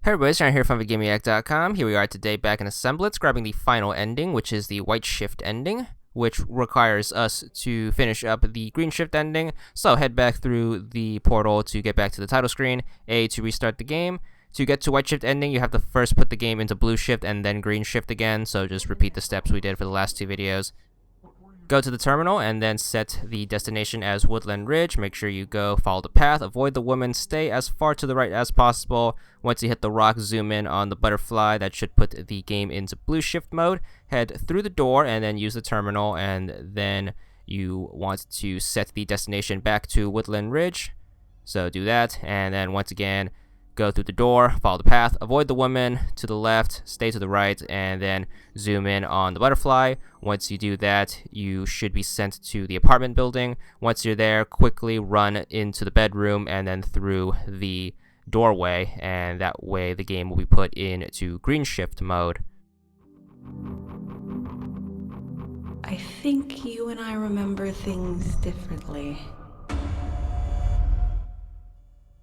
Hey everybody, it's John here from VidGamiac.com. Here we are today back in Asemblance, grabbing the final ending, which is the white shift ending, which requires us to finish up the green shift ending. So head back through the portal to get back to the title screen, A to restart the game. To get to white shift ending, you have to first put the game into blue shift and then green shift again, so just repeat the steps we did for the last two videos. Go to the terminal and then set the destination as Woodland Ridge. Make sure you go follow the path, avoid the woman, stay as far to the right as possible. Once you hit the rock, zoom in on the butterfly. That should put the game into blue shift mode. Head through the door and then use the terminal, and then you want to set the destination back to Woodland Ridge. So do that, and then once again, go through the door, follow the path, avoid the woman, to the left, stay to the right, and then zoom in on the butterfly. Once you do that, you should be sent to the apartment building. Once you're there, quickly run into the bedroom and then through the doorway, and that way the game will be put into green shift mode. I think you and I remember things differently.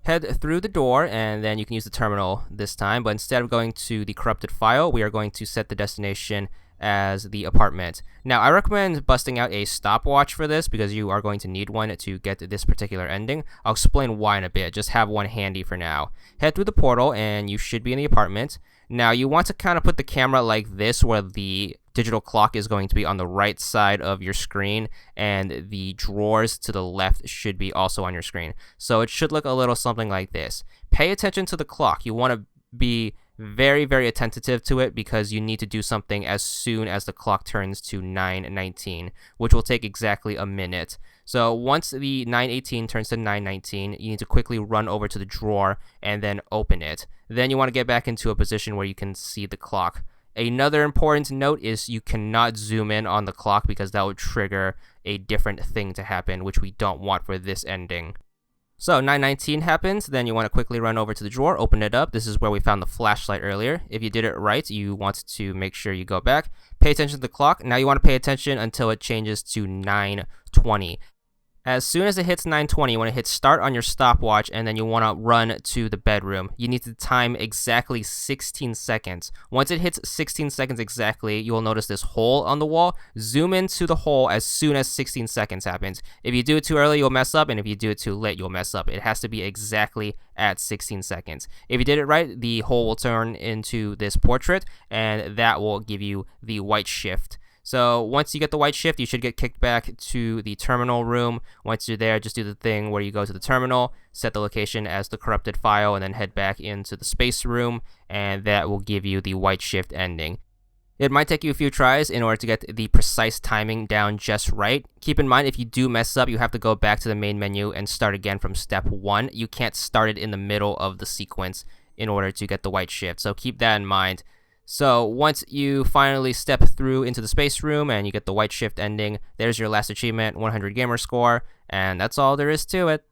Head through the door, and then you can use the terminal this time, but instead of going to the corrupted file, we are going to set the destination as the apartment. Now, I recommend busting out a stopwatch for this because you are going to need one to get this particular ending. I'll explain why in a bit, just have one handy for now. Head through the portal, and you should be in the apartment. Now, you want to kind of put the camera like this, where the digital clock is going to be on the right side of your screen, and the drawers to the left should be also on your screen. So it should look a little something like this. Pay attention to the clock. You want to be very, very attentive to it because you need to do something as soon as the clock turns to 9:19, which will take exactly a minute. So once the 9:18 turns to 9:19, you need to quickly run over to the drawer and then open it. Then you want to get back into a position where you can see the clock. Another important note is you cannot zoom in on the clock because that would trigger a different thing to happen, which we don't want for this ending. So 9:19 happens, then you want to quickly run over to the drawer, open it up. This is where we found the flashlight earlier. If you did it right, you want to make sure you go back. Pay attention to the clock. Now you want to pay attention until it changes to 9:20. As soon as it hits 9:20, you want to hit start on your stopwatch, and then you want to run to the bedroom. You need to time exactly 16 seconds. Once it hits 16 seconds exactly, you will notice this hole on the wall. Zoom into the hole as soon as 16 seconds happens. If you do it too early, you'll mess up, and if you do it too late, you'll mess up. It has to be exactly at 16 seconds. If you did it right, the hole will turn into this portrait, and that will give you the white shift. So once you get the white shift, you should get kicked back to the terminal room. Once you're there, just do the thing where you go to the terminal, set the location as the corrupted file, and then head back into the space room, and that will give you the white shift ending. It might take you a few tries in order to get the precise timing down just right. Keep in mind, if you do mess up, you have to go back to the main menu and start again from step 1. You can't start it in the middle of the sequence in order to get the white shift, so keep that in mind. So once you finally step through into the space room and you get the white shift ending, there's your last achievement, 100 gamer score, and that's all there is to it.